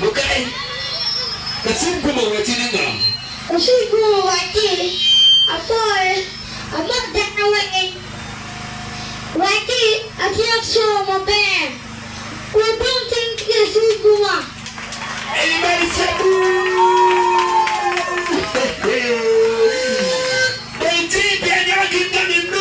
Bukai. Kasih Puma Owaci ni ngam. Kasi ko Owaci. Apoy. Amak dak na wain. Owaci, akiyak so mo ben. We don't think kasi Puma. Everybody say Owaci biarnya kita minum.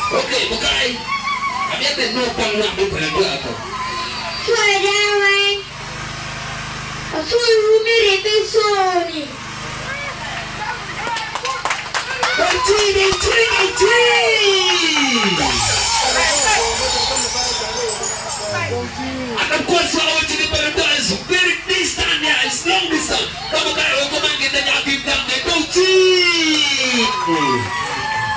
Okay, Bukai. Kami ada dua panggung di berdua tu. Suara wain. Asoy rumi repesoni. Owaci. Anak kuasa Owaci di berdua is very distant ya, it's long distance. Kamu kaya hukuman kita nyakin dan Owaci.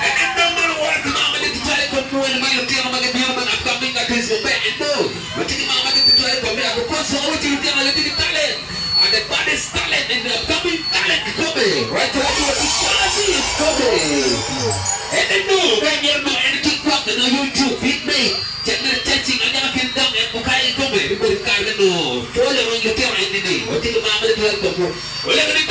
And then number one, mama kita cari kumpulan malu tiang makan dia makan upcoming kat Facebook itu. Macam ni mama kita cari kumpulan aku kuasa Owaci tiang makan dia talent. Ada baddest talent and the upcoming talent coming. Right now what is coming. And then no, when you're no energy club no YouTube feed me. Channel chatting aja makin dang and bukai coming. Berikan no. Follow orang kita ini ni. Macam ni mama kita cari kumpulan. Oleh kerana